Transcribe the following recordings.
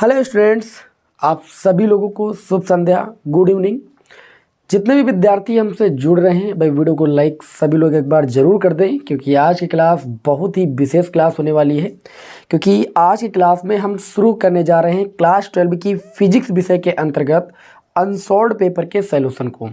Hello students, आप सभी लोगों को शुभ संध्या, गुड इवनिंग। जितने भी विद्यार्थी हमसे जुड़ रहे हैं भाई, वीडियो को लाइक सभी लोग एक बार ज़रूर कर दें, क्योंकि आज की क्लास बहुत ही विशेष क्लास होने वाली है। क्योंकि आज की क्लास में हम शुरू करने जा रहे हैं क्लास 12 की फिजिक्स विषय के अंतर्गत अनसॉल्व्ड पेपर के सॉल्यूशन को।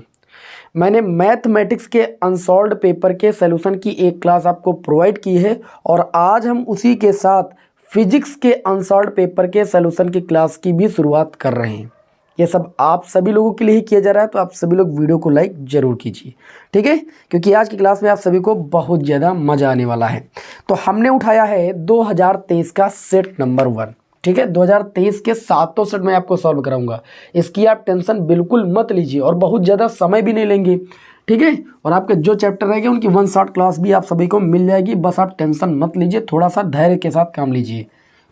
मैंने मैथमेटिक्स के अनसॉल्व्ड पेपर के सॉल्यूशन की एक क्लास आपको प्रोवाइड की है और आज हम उसी के साथ फिजिक्स के अनसॉल्व्ड पेपर के सॉल्यूशन की क्लास की भी शुरुआत कर रहे हैं। ये सब आप सभी लोगों के लिए ही किया जा रहा है, तो आप सभी लोग वीडियो को लाइक जरूर कीजिए, ठीक है। क्योंकि आज की क्लास में आप सभी को बहुत ज़्यादा मज़ा आने वाला है। तो हमने उठाया है 2023 का सेट नंबर 1, ठीक है। 2023 के 7 सेट मैं आपको सॉल्व कराऊंगा, इसकी आप टेंशन बिल्कुल मत लीजिए और बहुत ज़्यादा समय भी नहीं लेंगे, ठीक है। और आपके जो चैप्टर रहेंगे उनकी 1 शॉट क्लास भी आप सभी को मिल जाएगी, बस आप टेंशन मत लीजिए, थोड़ा सा धैर्य के साथ काम लीजिए।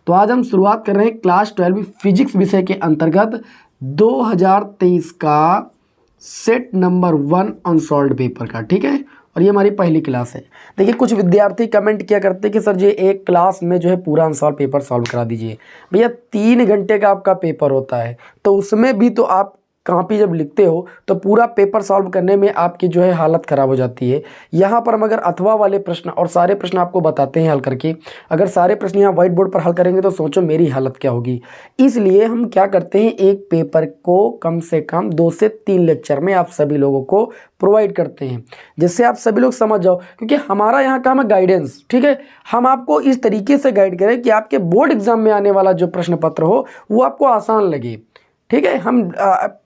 तो आज हम शुरुआत कर रहे हैं क्लास 12 फिजिक्स विषय के अंतर्गत 2023 का सेट नंबर 1 अनसॉल्व्ड पेपर का, ठीक है। और ये हमारी पहली क्लास है। देखिए, कुछ विद्यार्थी कमेंट किया करते हैं कि सर जी एक क्लास में जो है पूरा अनसॉल्व पेपर सॉल्व करा दीजिए। भैया 3 घंटे का आपका पेपर होता है, तो उसमें भी तो आप कॉपी जब लिखते हो तो पूरा पेपर सॉल्व करने में आपकी जो है हालत ख़राब हो जाती है। यहाँ पर हम अगर अथवा वाले प्रश्न और सारे प्रश्न आपको बताते हैं हल करके, अगर सारे प्रश्न यहाँ व्हाइट बोर्ड पर हल करेंगे तो सोचो मेरी हालत क्या होगी। इसलिए हम क्या करते हैं, एक पेपर को कम से कम 2 से 3 लेक्चर में आप सभी लोगों को प्रोवाइड करते हैं, जिससे आप सभी लोग समझ जाओ। क्योंकि हमारा यहाँ काम है गाइडेंस, ठीक है। हम आपको इस तरीके से गाइड करें कि आपके बोर्ड एग्जाम में आने वाला जो प्रश्न पत्र हो वो आपको आसान लगे, ठीक है। हम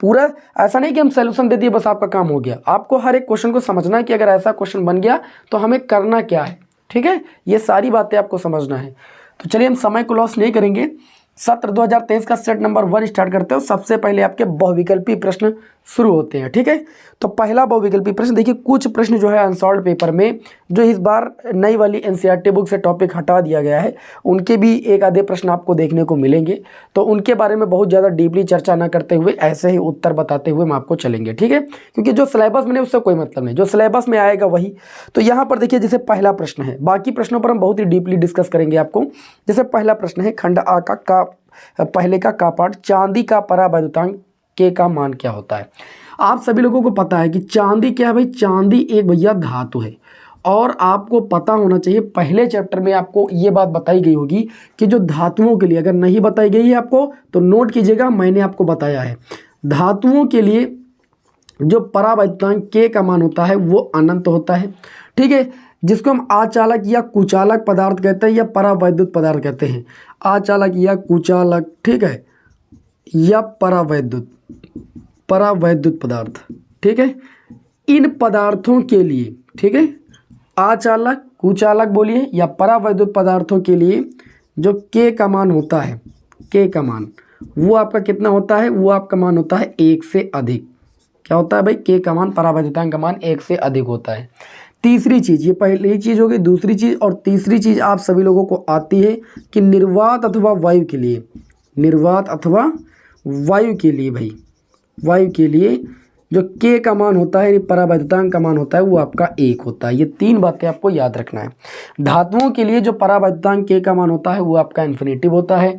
पूरा ऐसा नहीं कि हम सॉल्यूशन दे दिए बस आपका काम हो गया। आपको हर एक क्वेश्चन को समझना है कि अगर ऐसा क्वेश्चन बन गया तो हमें करना क्या है, ठीक है। ये सारी बातें आपको समझना है। तो चलिए हम समय को लॉस नहीं करेंगे, सत्र 2023 का सेट नंबर 1 स्टार्ट करते हो। सबसे पहले आपके बहुविकल्पी प्रश्न शुरू होते हैं, ठीक है। तो पहला बहुविकल्पी प्रश्न देखिए, कुछ प्रश्न जो है अनसॉल्व्ड पेपर में जो इस बार नई वाली एनसीईआरटी बुक से टॉपिक हटा दिया गया है, उनके भी एक आधे प्रश्न आपको देखने को मिलेंगे। तो उनके बारे में बहुत ज़्यादा डीपली चर्चा ना करते हुए ऐसे ही उत्तर बताते हुए हम आपको चलेंगे, ठीक है। क्योंकि जो सिलेबस में उससे कोई मतलब नहीं, जो सिलेबस में आएगा वही। तो यहाँ पर देखिए, जैसे पहला प्रश्न है, बाकी प्रश्नों पर हम बहुत ही डीपली डिस्कस करेंगे आपको। जैसे पहला प्रश्न है, खंड आ का पहले का पार्ट, चांदी का परावैद्युतांक के का मान क्या होता है। आप सभी लोगों को पता है कि चांदी क्या है भाई, चांदी एक भैया धातु है। और आपको पता होना चाहिए, पहले चैप्टर में आपको ये बात बताई गई होगी कि जो धातुओं के लिए, अगर नहीं बताई गई है आपको तो नोट कीजिएगा, मैंने आपको बताया है। धातुओं के लिए जो परावैद्युतांक के का मान होता है वो अनंत होता है, ठीक है। जिसको हम आचालक या कुचालक पदार्थ कहते हैं या परावैद्युत पदार्थ कहते हैं। आचालक या कुचालक, ठीक है, या परावैद्युत पदार्थ, ठीक है। इन पदार्थों के लिए, ठीक है, आचालक कुचालक बोलिए या परावैद्युत पदार्थों के लिए जो के का मान होता है, के का मान वो आपका कितना होता है, वो आपका मान होता है 1 से अधिक। क्या होता है भाई, के का मान, परावैद्युतांक का मान 1 से अधिक होता है। तीसरी चीज़, ये पहली चीज़ हो गई। दूसरी चीज़ और तीसरी चीज़ आप सभी लोगों को आती है कि निर्वात अथवा वायु के लिए, निर्वात अथवा वायु के लिए भाई, वायु के लिए जो के का मान होता है, परावैद्युतांक का मान होता है, वो आपका 1 होता है। ये 3 बातें आपको याद रखना है। धातुओं के लिए जो परावैद्युतांक के का मान होता है वो आपका इन्फिनिटिव होता है।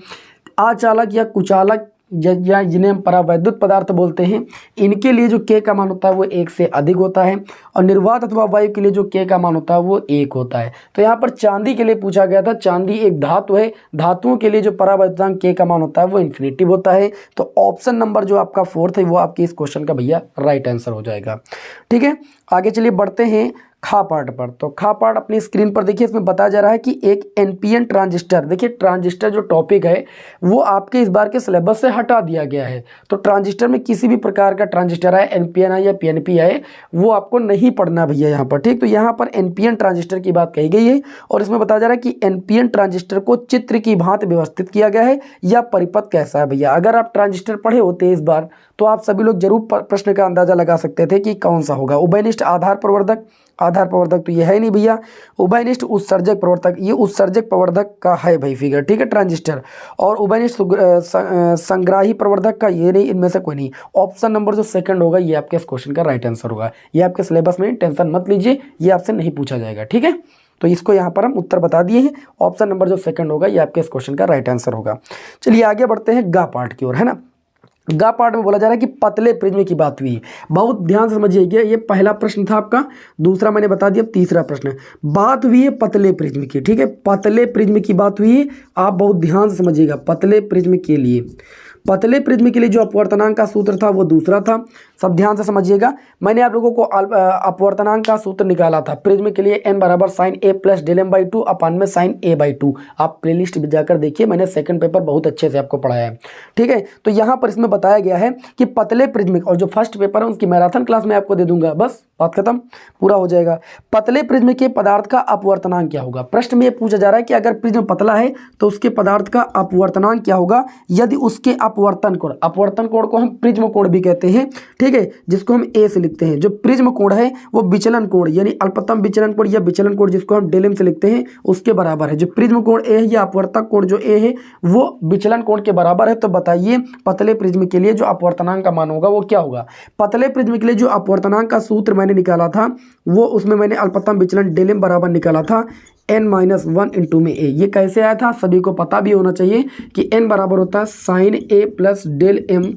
आचालक या कुचालक या जिन्हें हम परावैद्युत पदार्थ बोलते हैं, इनके लिए जो के का मान होता है वो 1 से अधिक होता है। और निर्वात अथवा वायु के लिए जो के का मान होता है वो 1 होता है। तो यहाँ पर चांदी के लिए पूछा गया था, चांदी एक धातु है, धातुओं के लिए जो परावैद्युतांक के का मान होता है वो इन्फिनिटिव होता है। तो ऑप्शन नंबर जो आपका 4 है वो आपके इस क्वेश्चन का भैया राइट आंसर हो जाएगा, ठीक है। आगे चलिए बढ़ते हैं खा पार्ट पर। तो खा पार्ट अपनी स्क्रीन पर देखिए, इसमें बताया जा रहा है कि एक एनपीएन ट्रांजिस्टर, देखिए ट्रांजिस्टर जो टॉपिक है वो आपके इस बार के सिलेबस से हटा दिया गया है। तो ट्रांजिस्टर में किसी भी प्रकार का ट्रांजिस्टर आए, एनपीएन आए या पीएनपी आए, वो आपको नहीं पढ़ना भैया यहाँ पर, ठीक। तो यहाँ पर एनपीएन ट्रांजिस्टर की बात कही गई है और इसमें बताया जा रहा है कि एनपीएन ट्रांजिस्टर को चित्र की भांति व्यवस्थित किया गया है या परिपथ कैसा है भैया। अगर आप ट्रांजिस्टर पढ़े होते इस बार तो आप सभी लोग जरूर प्रश्न का अंदाजा लगा सकते थे कि कौन सा होगा। उभयनिष्ठ आधार प्रवर्धक, आधार प्रवर्धक तो ये है नहीं भैया। उभयनिष्ठ उत्सर्जक प्रवर्धक, ये उत्सर्जक प्रवर्धक का है भाई फिगर, ठीक है, ट्रांजिस्टर। और उभयनिष्ठ संग्राही प्रवर्धक का ये नहीं, इनमें से कोई नहीं। ऑप्शन नंबर जो सेकंड होगा ये आपके इस क्वेश्चन का राइट आंसर होगा। ये आपके सिलेबस में, टेंशन मत लीजिए, ये आपसे नहीं पूछा जाएगा, ठीक है। तो इसको यहाँ पर हम उत्तर बता दिए हैं। ऑप्शन नंबर जो सेकंड होगा ये आपके इस क्वेश्चन का राइट आंसर होगा। चलिए आगे बढ़ते हैं गा पार्ट की ओर, है ना। गा पार्ट में बोला जा रहा है कि पतले प्रिज्म की बात हुई है। बहुत ध्यान से समझिएगा, ये पहला प्रश्न था आपका, दूसरा मैंने बता दिया, तीसरा प्रश्न है। बात हुई है पतले प्रिज्म की, ठीक है, पतले प्रिज्म की बात हुई है। आप बहुत ध्यान से समझिएगा, पतले प्रिज्म के लिए, पतले प्रिज्म के लिए जो अपवर्तनांक का सूत्र था वो दूसरा था। सब ध्यान से समझिएगा, मैंने आप लोगों को अपवर्तनांक का सूत्र निकाला था प्रिज्म के लिए, n बराबर sine A plus del m by two upon में साइन ए बाई टू। आप प्लेलिस्ट में जाकर देखिए, मैंने सेकंड पेपर बहुत अच्छे से आपको पढ़ाया है, ठीक है। तो यहाँ पर इसमें बताया गया है कि पतले प्रिज्म, और जो फर्स्ट पेपर है उसकी मैराथन क्लास में आपको दे दूंगा, बस बात खत्म, पूरा हो जाएगा। पतले प्रिज्म के पदार्थ का अपवर्तनांक क्या होगा। प्रश्न में ये पूछा जा रहा है कि अगर प्रिज्म पतला है तो उसके पदार्थ का अपवर्तनांक क्या होगा यदि उसके अपवर्तन कोण को हम प्रिज्म कोण भी कहते हैं, ठीक है, जिसको हम ए से लिखते हैं। जो प्रिज्म कोण है वो विचलन कोण यानी अल्पतम विचलन कोण या विचलन कोण जिसको हम डेल एम से लिखते हैं उसके बराबर है। जो प्रिज्म कोण ए है या अपवर्तक कोण जो ए है वो विचलन कोण के बराबर है। तो बताइए पतले प्रिज्म के लिए जो अपवर्तनांक का मान होगा वो क्या होगा। पतले प्रिज्म के लिए जो अपवर्तनांक का सूत्र मैंने निकाला था वो, उसमें मैंने अल्पतम विचलन डेल एम बराबर निकाला था n-1 इंटू में ए। ये कैसे आया था सभी को पता भी होना चाहिए कि n बराबर होता है sine A plus del m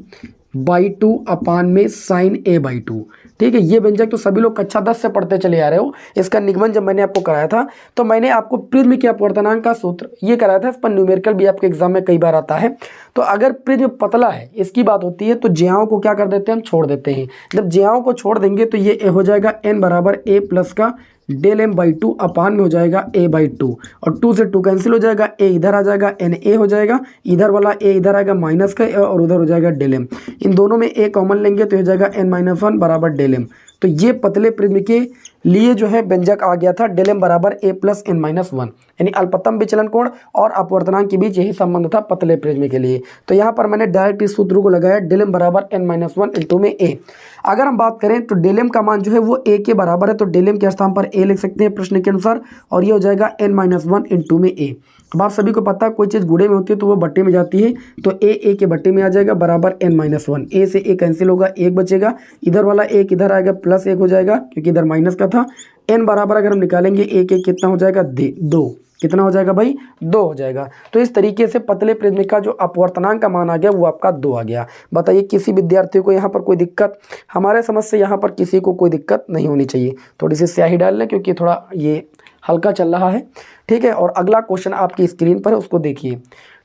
by two upon में साइन ए बाई टू, ठीक है। ये व्यंजक तो सभी लोग कक्षा 10 से पढ़ते चले आ रहे हो। इसका निगमन जब मैंने आपको कराया था तो मैंने आपको प्रिज्म के अपवर्तनांक का सूत्र ये कराया था। इस पर न्यूमेरिकल भी आपके एग्जाम में कई बार आता है। तो अगर प्रिज्म पतला है इसकी बात होती है तो ज्याओं को क्या कर देते हैं, हम छोड़ देते हैं। जब ज्याओं को छोड़ देंगे तो ये हो जाएगा n बराबर ए प्लस का del m by two upon में हो जाएगा ए बाई टू, और 2 से 2 कैंसिल हो जाएगा, ए इधर आ जाएगा, एन ए हो जाएगा, इधर वाला ए इधर आएगा माइनस का और उधर हो जाएगा डेल एम। इन दोनों में ए कॉमन लेंगे तो हो जाएगा n-1 बराबर डेल एम। तो ये पतले प्रिज्म के लिए जो है व्यंजक आ गया था डेल एम बराबर ए प्लस n-1, यानी अल्पतम विचलन कोण और अपवर्तनांक के बीच यही संबंध था पतले प्रिज्म के लिए। तो यहाँ पर मैंने डायरेक्ट इस सूत्र को लगाया डेल एम बराबर n-1 इंटू में ए। अगर हम बात करें तो डेल एम का मान जो है वो ए के बराबर है, तो डेल एम के स्थान पर ए लिख सकते हैं प्रश्न के अनुसार, और ये हो जाएगा n-1 इंटू में ए। अब आप सभी को पता है कोई चीज़ गुणे में होती है तो वो बट्टे में जाती है, तो ए के बट्टे में आ जाएगा बराबर n-1। ए से ए कैंसिल होगा, एक बचेगा, इधर वाला एक इधर आएगा प्लस एक हो जाएगा क्योंकि इधर माइनस का था। n बराबर अगर हम निकालेंगे ए के कितना हो जाएगा 2, कितना हो जाएगा भाई 2 हो जाएगा। तो इस तरीके से पतले प्रिज्म का जो अपवर्तनांक का मान आ गया वो आपका 2 आ गया। बताइए किसी विद्यार्थी को यहाँ पर कोई दिक्कत, हमारे समझ से यहाँ पर किसी को कोई दिक्कत नहीं होनी चाहिए। थोड़ी सी स्याही डाल लें क्योंकि थोड़ा ये हल्का चल रहा है, ठीक है। और अगला क्वेश्चन आपकी स्क्रीन पर है उसको देखिए,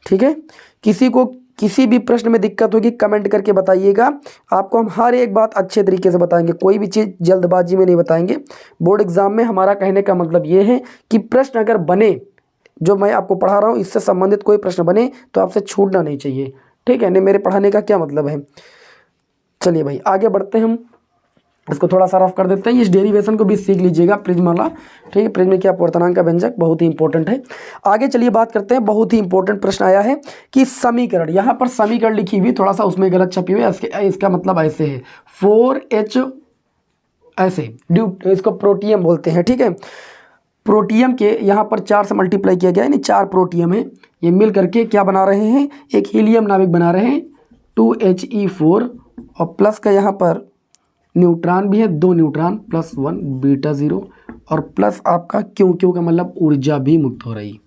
ठीक है। किसी को किसी भी प्रश्न में दिक्कत होगी कमेंट करके बताइएगा, आपको हम हर एक बात अच्छे तरीके से बताएंगे, कोई भी चीज़ जल्दबाजी में नहीं बताएंगे। बोर्ड एग्जाम में हमारा कहने का मतलब ये है कि प्रश्न अगर बने, जो मैं आपको पढ़ा रहा हूँ इससे संबंधित कोई प्रश्न बने तो आपसे छूटना नहीं चाहिए, ठीक है। नहीं मेरे पढ़ाने का क्या मतलब है। चलिए भाई आगे बढ़ते हैं, हम इसको थोड़ा सा रफ कर देते हैं। इस डेरिवेशन को भी सीख लीजिएगा प्रिज्म वाला, ठीक है। प्रिज्म के अपवर्तनांक का व्यंजक बहुत ही इंपॉर्टेंट है। आगे चलिए बात करते हैं, बहुत ही इंपॉर्टेंट प्रश्न आया है कि समीकरण, यहाँ पर समीकरण लिखी हुई थोड़ा सा उसमें गलत छपी हुई है। इसका मतलब ऐसे है 4H, ऐसे इसको प्रोटियम बोलते हैं, ठीक है। प्रोटियम के यहाँ पर 4 से मल्टीप्लाई किया गया है, यानी 4 प्रोटियम है, ये मिल करके क्या बना रहे हैं, एक हीलियम नाभिक बना रहे हैं 2He4, और प्लस का यहाँ पर न्यूट्रॉन भी है, 2 न्यूट्रॉन प्लस 1 बीटा 0, और प्लस आपका क्यों का मतलब ऊर्जा भी मुक्त हो रही,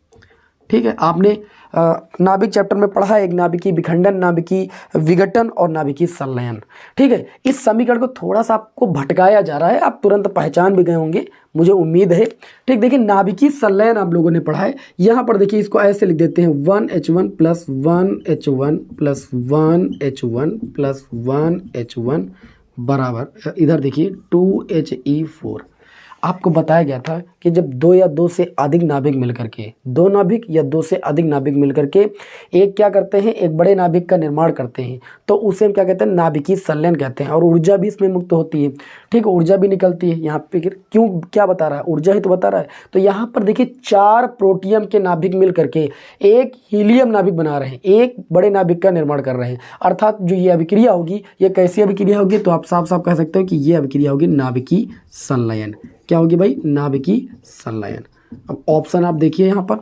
ठीक है। आपने नाभिक चैप्टर में पढ़ा है, एक नाभिकीय विखंडन, नाभिकीय विघटन और नाभिकीय संलयन, ठीक है। इस समीकरण को थोड़ा सा आपको भटकाया जा रहा है, आप तुरंत पहचान भी गए होंगे मुझे उम्मीद है, ठीक। देखिए नाभिकीय संलयन आप लोगों ने पढ़ा है, यहाँ पर देखिए इसको ऐसे लिख देते हैं 1H1 plus 1H1 plus 1H1 plus 1H1 बराबर, इधर देखिए 2He4। आपको बताया गया था कि जब 2 या 2 से अधिक नाभिक मिलकर के, 2 नाभिक या 2 से अधिक नाभिक मिलकर के एक क्या करते हैं, एक बड़े नाभिक का निर्माण करते हैं, तो उसे हम क्या कहते हैं, नाभिकीय संलयन कहते हैं। और ऊर्जा भी इसमें मुक्त होती है, ठीक है, ऊर्जा भी निकलती है। यहाँ पे क्यों क्या बता रहा है, ऊर्जा ही तो बता रहा है। तो यहाँ पर देखिए 4 प्रोटियम के नाभिक मिल करके एक हीलियम नाभिक बना रहे हैं, एक बड़े नाभिक का निर्माण कर रहे हैं। अर्थात जो ये अभिक्रिया होगी ये कैसी अभिक्रिया होगी, तो आप साफ साफ कह सकते हो कि ये अभिक्रिया होगी नाभिकीय संलयन। क्या होगी भाई, नाभिकीय संलयन। अब ऑप्शन आप देखिए, यहाँ पर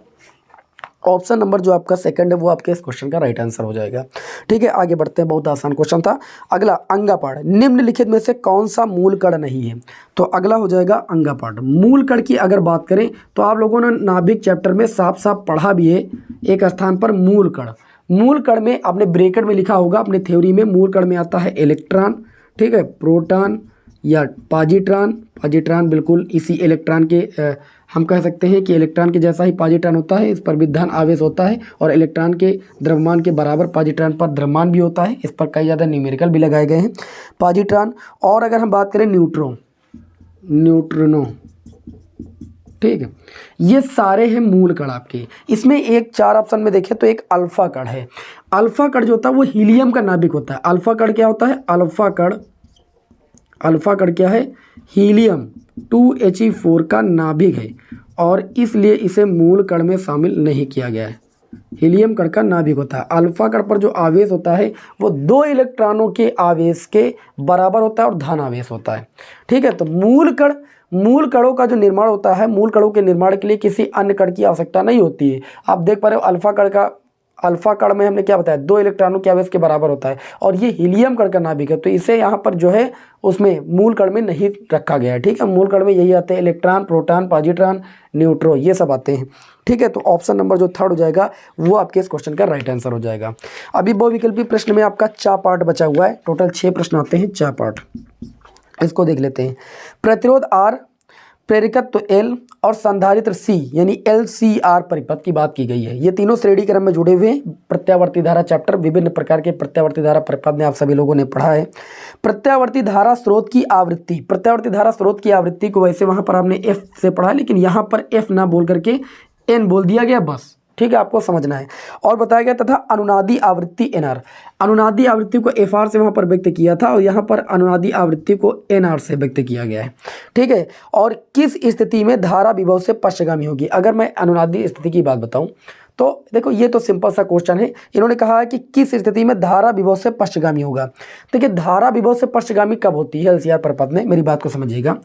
ऑप्शन नंबर जो आपका सेकंड है वो आपके इस क्वेश्चन का राइट आंसर हो जाएगा। ठीक है, आगे बढ़ते हैं, बहुत आसान क्वेश्चन था। अगला अंगापढ़, निम्नलिखित में से कौन सा मूल कण नहीं है? तो अगला हो जाएगा अंगापढ़। मूल कण की अगर बात करें तो आप लोगों ने नाभिक चैप्टर में साफ साफ पढ़ा भी है एक स्थान पर मूल कण। मूल कण में आपने ब्रैकेट में लिखा होगा अपने थ्योरी में, मूल कण में आता है इलेक्ट्रॉन, ठीक है, प्रोटॉन या पॉजिट्रॉन। पॉजिट्रॉन बिल्कुल इसी इलेक्ट्रॉन के हम कह सकते हैं कि इलेक्ट्रॉन के जैसा ही पॉजिट्रॉन होता है, इस पर भी धन आवेश होता है और इलेक्ट्रॉन के द्रव्यमान के बराबर पॉजिट्रॉन पर द्रव्यमान भी होता है। इस पर कई ज़्यादा न्यूमेरिकल भी लगाए गए हैं पॉजिट्रॉन। और अगर हम बात करें न्यूट्रिनो, ठीक है, ये सारे हैं मूल कण आपके। इसमें एक 4 ऑप्शन में देखें तो एक अल्फा कण है। अल्फा कण जो होता है वो हीलियम का नाभिक होता है। अल्फा कण क्या होता है? अल्फा कण क्या है? हीलियम 2He4 का नाभिक है और इसलिए इसे मूल कण में शामिल नहीं किया गया है। हीलियम कण का नाभिक होता है। अल्फा कण पर जो आवेश होता है वो 2 इलेक्ट्रॉनों के आवेश के बराबर होता है और धन आवेश होता है। ठीक है, तो मूल कणों का जो निर्माण होता है, मूल कणों के निर्माण के लिए किसी अन्य कण की आवश्यकता नहीं होती है। आप देख पा रहे हो अल्फा कण में हमने क्या बताया, 2 इलेक्ट्रॉनों के आवेश के बराबर होता है और ये हीलियम कण का नाभिक है, तो इसे यहाँ पर जो है उसमें मूल कण में नहीं रखा गया है। ठीक है, मूल कण में यही आते हैं इलेक्ट्रॉन, प्रोटॉन, पॉजिट्रॉन, न्यूट्रो, ये सब आते हैं। ठीक है, तो ऑप्शन नंबर जो थर्ड हो जाएगा वो आपके इस क्वेश्चन का राइट आंसर हो जाएगा। अभी बहुविकल्पी प्रश्न में आपका 4 पार्ट बचा हुआ है, टोटल 6 प्रश्न आते हैं, 4 पार्ट, इसको देख लेते हैं। प्रतिरोध R, प्रेरकत्व L और संधारित्र C यानी LCR परिपथ की बात की गई है। ये तीनों श्रेणी क्रम में जुड़े हुए हैं। प्रत्यावर्ती धारा चैप्टर, विभिन्न प्रकार के प्रत्यावर्ती धारा परिपथ में आप सभी लोगों ने पढ़ा है। प्रत्यावर्ती धारा स्रोत की आवृत्ति, प्रत्यावर्ती धारा स्रोत की आवृत्ति को वैसे वहां पर आपने F से पढ़ा है, लेकिन यहाँ पर F ना बोल करके N बोल दिया गया बस। ठीक है, आपको समझना है। और बताया गया तथा अनुनादी आवृत्ति NR, अनुनादी आवृत्ति को FR से वहां पर व्यक्त किया था और यहाँ पर अनुनादी आवृत्ति को NR से व्यक्त किया गया है। ठीक है, और किस स्थिति में धारा विभव से पश्चगामी होगी? अगर मैं अनुनादी स्थिति की बात बताऊं तो देखो ये तो सिंपल सा क्वेश्चन है। इन्होंने कहा है कि किस स्थिति में धारा विभव से पश्चगामी होगा। देखिए, धारा विभव से पश्चगामी कब होती है LCR परिपथ में? मेरी बात को समझिएगा।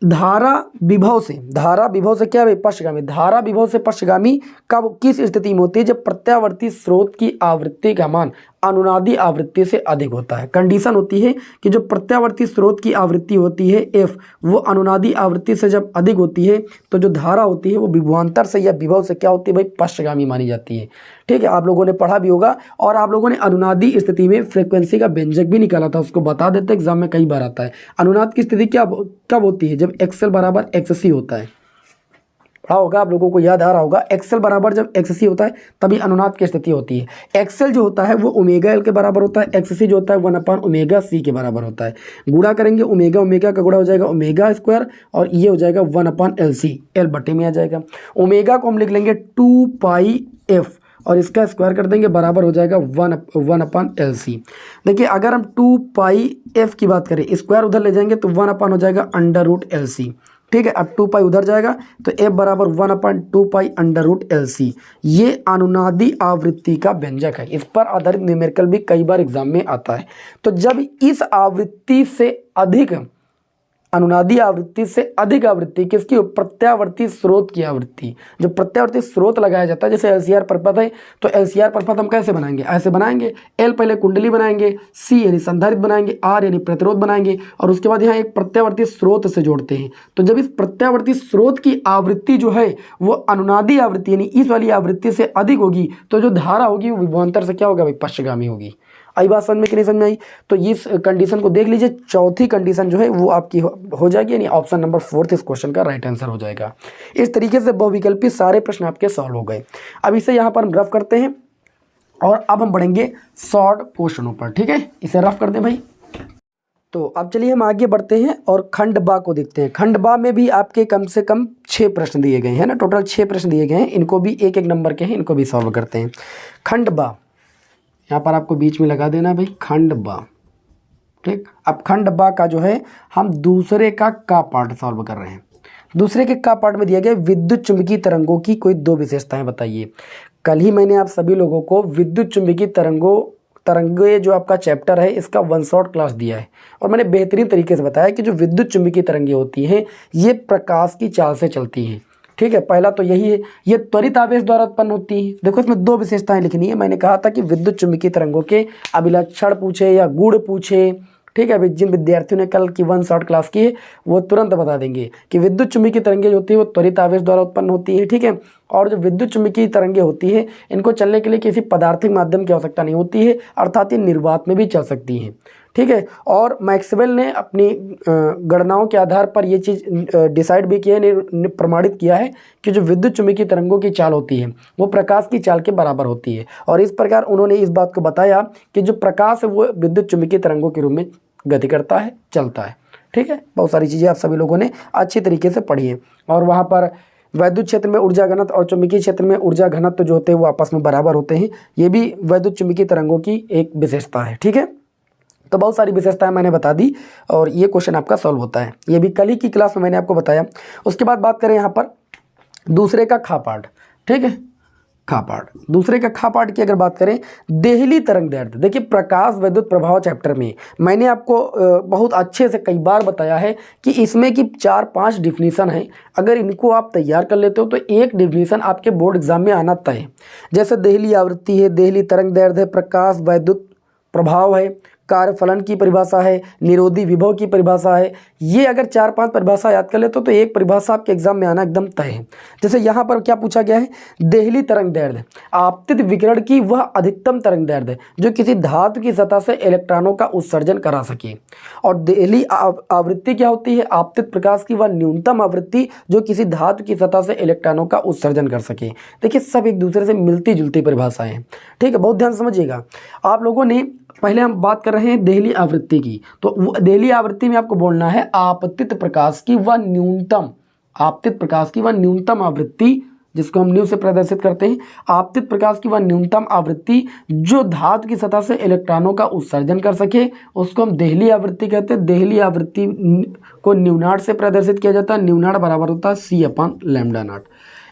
धारा विभव से क्या है? पश्चगामी। धारा विभव से पश्चगामी कब, किस स्थिति में होती है? जब प्रत्यावर्ती स्रोत की आवृत्ति का मान अनुनादी आवृत्ति से अधिक होता है। कंडीशन होती है कि जो प्रत्यावर्ती स्रोत की आवृत्ति होती है F, वो अनुनादी आवृत्ति से जब अधिक होती है तो जो धारा होती है वो विभवांतर से या विभव से क्या होती है भाई? पश्चगामी मानी जाती है। ठीक है, आप लोगों ने पढ़ा भी होगा और आप लोगों ने अनुनादी स्थिति में फ्रीक्वेंसी का व्यंजक भी निकाला था, उसको बता देते, एग्जाम में कई बार आता है। अनुनाद की स्थिति कब होती है? जब XL बराबर XC होता है। पढ़ा होगा, आप लोगों को याद आ रहा होगा, XL बराबर जब XC होता है तभी अनुनाद की स्थिति होती है। XL जो होता है वो ओमेगा L के बराबर होता है, XC जो होता है 1/ओमेगा C के बराबर होता है। गुणा करेंगे, ओमेगा का गुणा हो जाएगा ओमेगा स्क्वायर और ये हो जाएगा 1/LC, L बटे में आ जाएगा। ओमेगा को हम लिख लेंगे 2πf और इसका स्क्वायर कर देंगे, बराबर हो जाएगा 1/LC। देखिए, अगर हम 2πf की बात करें, स्क्वायर उधर ले जाएंगे तो 1 हो जाएगा √LC। ठीक है, अब 2π उधर जाएगा तो F बराबर 1/2π √LC। ये अनुनादी आवृत्ति का व्यंजक है। इस पर आधारित न्यूमेरिकल भी कई बार एग्जाम में आता है। तो जब इस आवृत्ति से अधिक, अनुनादी आवृत्ति से अधिक आवृत्ति किसकी? प्रत्यावर्ती स्रोत की आवृत्ति। जब प्रत्यावर्ती स्रोत लगाया जाता है, जैसे LCR परिपथ है, तो LCR परिपथ हम कैसे बनाएंगे? ऐसे बनाएंगे, L पहले कुंडली बनाएंगे, C यानी संधारित्र बनाएंगे, R यानी प्रतिरोध बनाएंगे और उसके बाद यहाँ एक प्रत्यावर्ती स्रोत से जोड़ते हैं। तो जब इस प्रत्यावर्ती स्रोत की आवृत्ति जो है वो अनुनादी आवृत्ति यानी इस वाली आवृत्ति से अधिक होगी तो जो धारा होगी वो विभवांतर से क्या होगा भाई? पश्चगामी होगी। आई बात समझ में कि नहीं समझ में आई? तो इस कंडीशन को देख लीजिए। चौथी कंडीशन जो है वो आपकी हो जाएगी, यानी ऑप्शन नंबर 4 इस क्वेश्चन का राइट आंसर हो जाएगा। इस तरीके से बहुविकल्पी सारे प्रश्न आपके सॉल्व हो गए। अब इसे यहाँ पर हम रफ करते हैं और अब हम बढ़ेंगे शॉर्ट क्वेश्चनों पर। ठीक है, इसे रफ कर दें भाई। तो अब चलिए हम आगे बढ़ते हैं और खंड बा को देखते हैं। खंड बा में भी आपके कम से कम 6 प्रश्न दिए गए हैं ना, टोटल 6 प्रश्न दिए गए हैं। इनको भी 1-1 नंबर के हैं, इनको भी सॉल्व करते हैं। खंड बा यहाँ पर आपको बीच में लगा देना भाई, खंड बा। ठीक, अब खंड बा का जो है हम दूसरे का पार्ट सॉल्व कर रहे हैं। दूसरे के पार्ट में दिया गया विद्युत चुंबकीय तरंगों की कोई 2 विशेषताएं बताइए। कल ही मैंने आप सभी लोगों को विद्युत चुंबकीय तरंगे जो आपका चैप्टर है इसका 1 शॉट क्लास दिया है और मैंने बेहतरीन तरीके से बताया कि जो विद्युत चुंबकीय तरंगे होती हैं ये प्रकाश की चाल से चलती हैं। ठीक है, पहला तो यही है, ये त्वरित आवेश द्वारा उत्पन्न होती है। देखो इसमें दो विशेषताएं लिखनी है। मैंने कहा था कि विद्युत चुम्बकीय तरंगों के अभिलक्षण पूछे या गुण पूछे, ठीक है। अभी जिन विद्यार्थियों ने कल की 1 शॉर्ट क्लास की है वो तुरंत बता देंगे कि विद्युत चुम्बकीय तरंगें जो होती है वो त्वरित आवेश द्वारा उत्पन्न होती है, ठीक है। और जो विद्युत चुम्बकीय तरंगें होती है इनको चलने के लिए किसी पदार्थिक माध्यम की आवश्यकता नहीं होती है, अर्थात ये निर्वात में भी चल सकती हैं, ठीक है। और मैक्सवेल ने अपनी गणनाओं के आधार पर ये चीज़ डिसाइड भी किया है, प्रमाणित किया है कि जो विद्युत चुम्बकीय तरंगों की चाल होती है वो प्रकाश की चाल के बराबर होती है। और इस प्रकार उन्होंने इस बात को बताया कि जो प्रकाश है वो विद्युत चुम्बकीय तरंगों के रूप में गति करता है, चलता है, ठीक है। बहुत सारी चीज़ें आप सभी लोगों ने अच्छी तरीके से पढ़ी है। और वहाँ पर वैद्युत क्षेत्र में ऊर्जा घनत्व और चुंबकीय क्षेत्र में ऊर्जा घनत्व जो होते हैं वो आपस में बराबर होते हैं। ये भी वैद्युत चुम्बकीय तरंगों की एक विशेषता है, ठीक है। तो बहुत सारी विशेषताएं मैंने बता दी और ये क्वेश्चन आपका सॉल्व होता है। ये भी कल ही की क्लास में मैंने आपको बताया। उसके बाद बात करें यहाँ पर दूसरे का खा पाठ, ठीक है। खा पाठ, दूसरे का खा पाठ की अगर बात करें, देहली तरंग दैर्ध्य। देखिए प्रकाश विद्युत प्रभाव चैप्टर में मैंने आपको बहुत अच्छे से कई बार बताया है कि इसमें की 4-5 डिफिनीसन है। अगर इनको आप तैयार कर लेते हो तो एक डिफिनीसन आपके बोर्ड एग्जाम में आना तय है। जैसे देहली आवृत्ति है, देहली तरंग दैर्ध्य है, प्रकाश वैद्युत प्रभाव है, कार्यफलन की परिभाषा है, निरोधी विभव की परिभाषा है। ये अगर 4-5 परिभाषा याद कर ले तो एक परिभाषा आपके एग्जाम में आना एकदम तय है। जैसे यहाँ पर क्या पूछा गया है, देहली तरंग दैर्ध्य आपतित विकिरण की वह अधिकतम तरंग दैर्ध्य जो किसी धातु की सतह से इलेक्ट्रॉनों का उत्सर्जन करा सके। और देहली आवृत्ति क्या होती है, आपतित प्रकाश की वह न्यूनतम आवृत्ति जो किसी धातु की सतह से इलेक्ट्रॉनों का उत्सर्जन कर सके। देखिए सब एक दूसरे से मिलती जुलती परिभाषाएं हैं, ठीक है। बहुत ध्यान समझिएगा आप लोगों ने। पहले हम बात कर रहे हैं देहली आवृत्ति की, तो देहली आवृत्ति में आपको बोलना है आपतित प्रकाश की वह न्यूनतम, आपतित प्रकाश की वह न्यूनतम आवृत्ति जिसको हम न्यू से प्रदर्शित करते हैं, आपतित प्रकाश की वह न्यूनतम आवृत्ति जो धातु की सतह से इलेक्ट्रॉनों का उत्सर्जन कर सके उसको हम देहली आवृत्ति कहते हैं। देहली आवृत्ति को न्यू0 से प्रदर्शित किया जाता है। न्यू0 बराबर होता है c/λ0।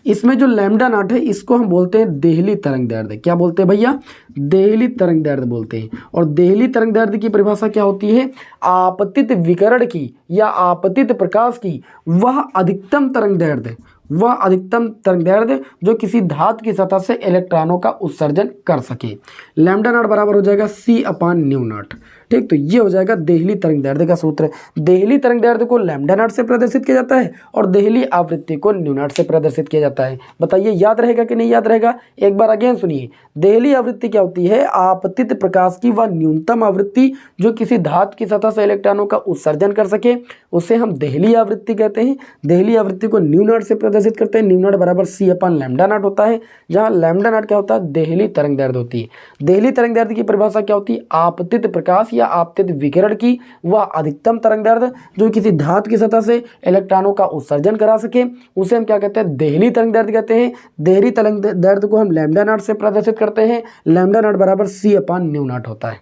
इसमें जो लैम्डा नॉट है इसको हम बोलते हैं देहली तरंग दैर्ध्य। क्या बोलते हैं भैया, देहली तरंग दैर्ध्य बोलते हैं। और देहली तरंग दैर्ध्य की परिभाषा क्या होती है, आपतित विकिरण की या आपतित प्रकाश की वह अधिकतम तरंग दैर्ध्य, वह अधिकतम तरंग दैर्ध्य जो किसी धातु की सतह से इलेक्ट्रॉनों का उत्सर्जन कर सके। λ0 बराबर हो जाएगा c/μ0, ठीक। तो ये हो जाएगा देहली तरंग दैर्ध्य का सूत्र। देहली तरंग दैर्ध्य को λ0 से प्रदर्शित किया जाता है और देहली आवृत्ति को न्यू0 से प्रदर्शित किया जाता है। बताइए याद रहेगा कि नहीं याद रहेगा, एक बार अगेन सुनिए। देहली आवृत्ति क्या होती है, आपतित प्रकाश की वह न्यूनतम आवृत्ति जो किसी धातु की सतह से इलेक्ट्रॉनों का उत्सर्जन कर सके उसे हम देहली आवृत्ति कहते हैं। देहली आवृत्ति को न्यू0 से प्रदर्शित करते हैं। न्यू0 बराबर c/λ0 होता है, जहाँ λ0 क्या होता है, देहली तरंग दैर्ध्य होती है। देहली तरंग दैर्ध्य की परिभाषा क्या होती है, आपतित प्रकाश या आपतित विकिरण की वह अधिकतम तरंग दैर्ध्य जो किसी धातु की सतह से इलेक्ट्रॉनों का उत्सर्जन करा सके उसे हम क्या कहते हैं, देहली तरंग दैर्ध्य कहते हैं। देहली तरंग दैर्ध्य को हम λ0 से प्रदर्शित करते हैं। λ0 बराबर c/μ0 होता है।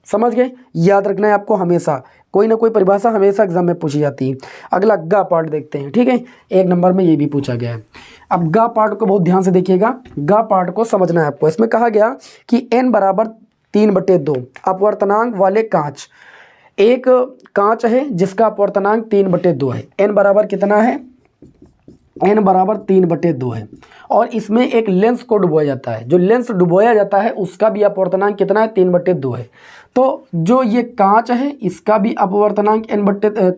समझ गए, याद रखना है आपको, हमेशा कोई ना कोई परिभाषा हमेशा एग्जाम में पूछी जाती है। अगला गा पार्ट देखते हैं, ठीक है। 1 नंबर में ये भी पूछा गया है। अब गा पार्ट को बहुत ध्यान से देखिएगा, गा पार्ट को समझना है आपको। इसमें कहा गया कि n बराबर 3/2 अपवर्तनांक वाले कांच, एक कांच है जिसका अपवर्तनांक 3/2 है। n बराबर कितना है, n बराबर 3/2 है। और इसमें एक लेंस को डुबोया जाता है, जो लेंस डुबोया जाता है उसका भी अपवर्तनांक कितना है, 3/2 है। तो जो ये कांच है इसका भी अपवर्तनांक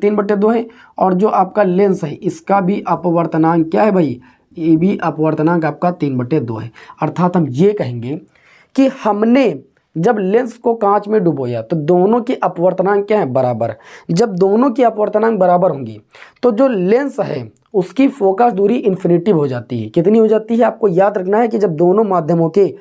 3/2 है और जो आपका लेंस है इसका भी अपवर्तनांक क्या है भाई, ये भी अपवर्तनांक आपका 3/2 है। अर्थात हम ये कहेंगे कि हमने जब लेंस को कांच में डुबोया तो दोनों की अपवर्तनांक क्या है, बराबर। जब दोनों की अपवर्तनांक बराबर होंगी तो जो लेंस है उसकी फोकस दूरी इन्फिनिटिव हो जाती है। कितनी हो जाती है, आपको याद रखना है कि जब दोनों माध्यमों के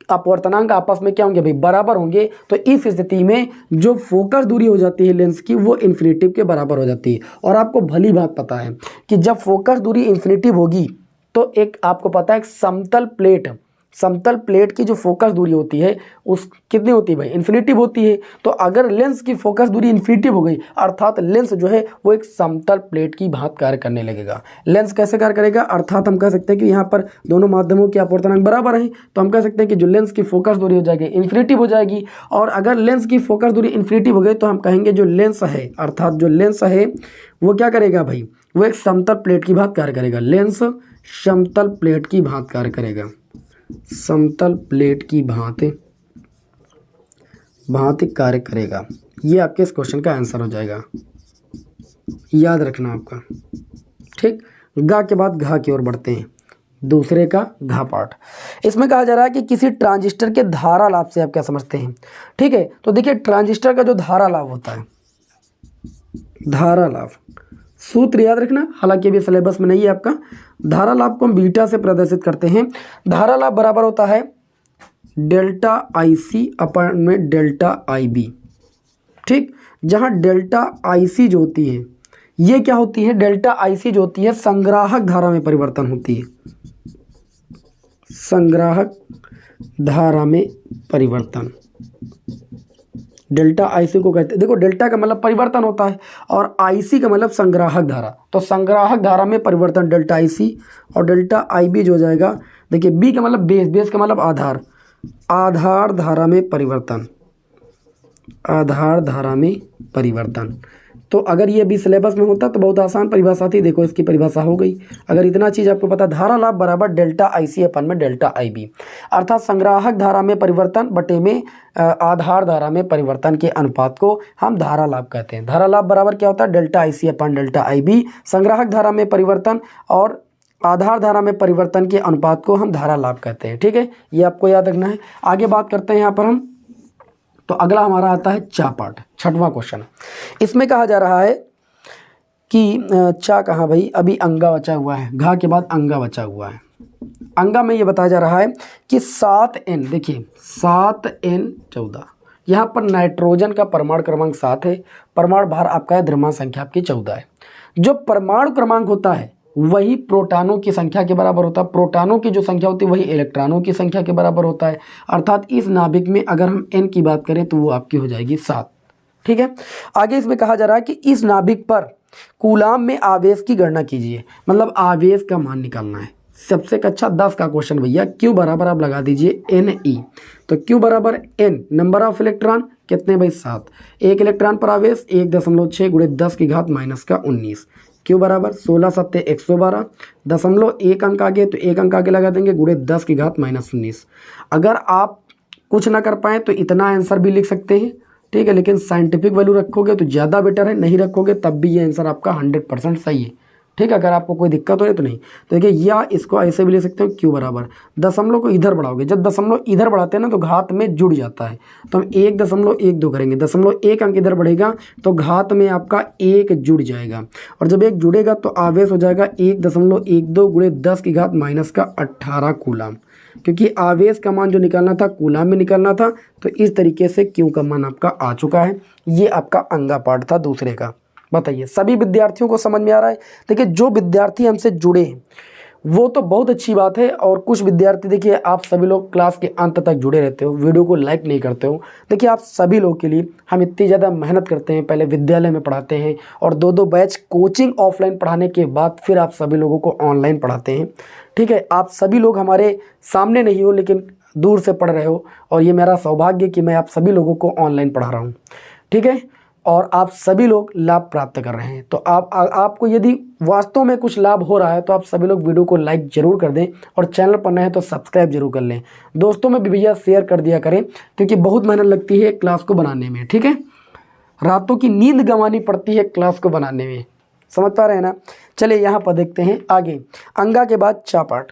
अपवर्तनांक आपस में क्या होंगे भाई, बराबर होंगे, तो इस स्थिति में जो फोकस दूरी हो जाती है लेंस की वो इन्फिनिटिव के बराबर हो जाती है। और आपको भली बात पता है कि जब फोकस दूरी इन्फिनिटिव होगी तो एक आपको पता है समतल प्लेट की जो फोकस दूरी होती है उस कितनी होती है भाई, इन्फिनिटिव होती है। तो अगर लेंस की फोकस दूरी इन्फिनिटिव हो गई अर्थात लेंस जो है वो एक समतल प्लेट की भांति कार्य करने लगेगा। लेंस कैसे कार्य करेगा, अर्थात हम कह सकते हैं कि यहाँ पर दोनों माध्यमों के अपवर्तनांक बराबर हैं तो हम कह सकते हैं कि जो लेंस की फोकस दूरी हो जाएगी इन्फिनिटिव हो जाएगी। और अगर लेंस की फोकस दूरी इन्फिनिटिव हो गई तो हम कहेंगे जो लेंस है, अर्थात जो लेंस है वो क्या करेगा भाई, वो एक समतल प्लेट की भांति कार्य करेगा। लेंस समतल प्लेट की भांति कार्य करेगा। समतल प्लेट की भांति कार्य करेगा। ये आपके इस क्वेश्चन का आंसर हो जाएगा, याद रखना आपका। ठीक, गा के बाद घा की ओर बढ़ते हैं, दूसरे का घा पाठ। इसमें कहा जा रहा है कि किसी ट्रांजिस्टर के धारा लाभ से आप क्या समझते हैं। ठीक है, तो देखिए ट्रांजिस्टर का जो धारा लाभ होता है, धारा लाभ सूत्र याद रखना, हालांकि अभी सिलेबस में नहीं है आपका। धारा लाभ को हम बीटा से प्रदर्शित करते हैं। धारा लाभ बराबर होता है डेल्टा IC अपन में डेल्टा IB। ठीक, जहां डेल्टा IC जो होती है, ये क्या होती है, डेल्टा IC जो होती है संग्राहक धारा में परिवर्तन होती है। संग्राहक धारा में परिवर्तन, डेल्टा IC को कहते हैं। देखो डेल्टा का मतलब परिवर्तन होता है और IC का मतलब संग्राहक धारा, तो संग्राहक धारा में परिवर्तन डेल्टा IC, और डेल्टा IB जो हो जाएगा, देखिए B का मतलब बेस, बेस का मतलब आधार, आधार धारा में परिवर्तन, आधार धारा में परिवर्तन। तो अगर ये भी सिलेबस में होता तो बहुत आसान परिभाषा थी। देखो इसकी परिभाषा हो गई। अगर इतना चीज़ आपको पता, धारा लाभ बराबर डेल्टा IC अपन में डेल्टा IB, अर्थात संग्राहक धारा में परिवर्तन बटे में आधार धारा में परिवर्तन के अनुपात को हम धारा लाभ कहते हैं। धारा लाभ बराबर क्या होता है, डेल्टा IC अपन डेल्टा IB, संग्राहक धारा में परिवर्तन और आधार धारा में परिवर्तन के अनुपात को हम धारा लाभ कहते हैं। ठीक है, ये आपको याद रखना है। आगे बात करते हैं यहाँ पर हम, तो अगला हमारा आता है चा पाठ, छठवां क्वेश्चन। इसमें कहा जा रहा है कि चा कहाँ भाई, अभी अंगा बचा हुआ है, घा के बाद अंगा बचा हुआ है। अंगा में ये बताया जा रहा है कि 7N, देखिए 7N14, यहाँ पर नाइट्रोजन का परमाणु क्रमांक 7 है, परमाणु भार आपका है, द्रव्यमान संख्या आपकी 14 है। जो परमाणु क्रमांक होता है वही प्रोटॉनों की संख्या के बराबर होता है, प्रोटॉनों की जो संख्या होती है वही इलेक्ट्रॉनों की संख्या के बराबर होता है। अर्थात इस नाभिक में अगर हम N की बात करें तो वो आपकी हो जाएगी 7। ठीक है, आगे इसमें कहा जा रहा है कि इस नाभिक पर कूलाम में आवेश की गणना कीजिए, मतलब आवेश का मान निकालना है। सबसे अच्छा 10 का क्वेश्चन भैया, Q बराबर आप लगा दीजिए NE, तो Q बराबर N नंबर ऑफ इलेक्ट्रॉन कितने भाई 7, एक इलेक्ट्रॉन पर आवेश 1.6 गुणे 10 की घात माइनस का 19, Q बराबर 16 सत्ते 112, दशमलव एक अंक आगे तो एक अंक आगे लगा देंगे गुणे 10 की घात माइनस 19। अगर आप कुछ ना कर पाएँ तो इतना आंसर भी लिख सकते हैं। ठीक है, लेकिन साइंटिफिक वैल्यू रखोगे तो ज़्यादा बेटर है, नहीं रखोगे तब भी ये आंसर आपका 100% सही है। ठीक है, अगर आपको कोई दिक्कत हो रही तो नहीं, तो देखिए या इसको ऐसे भी ले सकते हो, Q बराबर दशमलव को इधर बढ़ाओगे, जब दशमलव इधर बढ़ाते हैं ना तो घात में जुड़ जाता है, तो हम 1.12 करेंगे, दशमलव एक अंक इधर बढ़ेगा तो घात में आपका 1 जुड़ जाएगा, और जब 1 जुड़ेगा तो आवेश हो जाएगा 1.12 गुणे 10 की घात माइनस का 18 कूलाम, क्योंकि आवेश का मान जो निकालना था कूलाम में निकालना था। तो इस तरीके से Q का मान आपका आ चुका है। ये आपका अंगा पाठ था दूसरे का। बताइए सभी विद्यार्थियों को समझ में आ रहा है। देखिए जो विद्यार्थी हमसे जुड़े हैं वो तो बहुत अच्छी बात है, और कुछ विद्यार्थी देखिए आप सभी लोग क्लास के अंत तक जुड़े रहते हो, वीडियो को लाइक नहीं करते हो। देखिए आप सभी लोग के लिए हम इतनी ज़्यादा मेहनत करते हैं, पहले विद्यालय में पढ़ाते हैं और 2-2 बैच कोचिंग ऑफलाइन पढ़ाने के बाद फिर आप सभी लोगों को ऑनलाइन पढ़ाते हैं। ठीक है, आप सभी लोग हमारे सामने नहीं हो लेकिन दूर से पढ़ रहे हो, और ये मेरा सौभाग्य कि मैं आप सभी लोगों को ऑनलाइन पढ़ा रहा हूँ। ठीक है, और आप सभी लोग लाभ प्राप्त कर रहे हैं। तो आपको यदि वास्तव में कुछ लाभ हो रहा है तो आप सभी लोग वीडियो को लाइक जरूर कर दें, और चैनल पर नए हैं तो सब्सक्राइब जरूर कर लें। दोस्तों में भी भैया शेयर कर दिया करें, क्योंकि बहुत मेहनत लगती है क्लास को बनाने में। ठीक है, रातों की नींद गंवानी पड़ती है क्लास को बनाने में, समझ पा रहे हैं ना। चलिए यहाँ पर देखते हैं आगे, अंगा के बाद चा पाठ।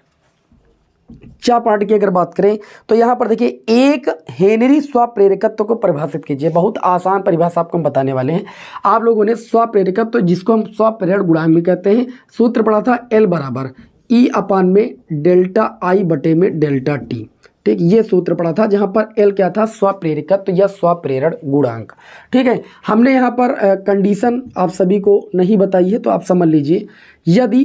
चा पाठ की अगर बात करें तो यहाँ पर देखिए एक हेनरी स्वप्रेरकत्व को परिभाषित कीजिए। बहुत आसान परिभाषा आपको हम बताने वाले हैं। आप लोगों ने स्वप्रेरकत्व जिसको हम स्वप्रेरण गुणांक भी कहते हैं, सूत्र पढ़ा था L बराबर E अपान में डेल्टा I बटे में डेल्टा T। ठीक, ये सूत्र पढ़ा था जहाँ पर L क्या था, स्वप्रेरकत्व या स्वप्रेरण गुणांक। ठीक है, हमने यहाँ पर कंडीशन आप सभी को नहीं बताई है तो आप समझ लीजिए। यदि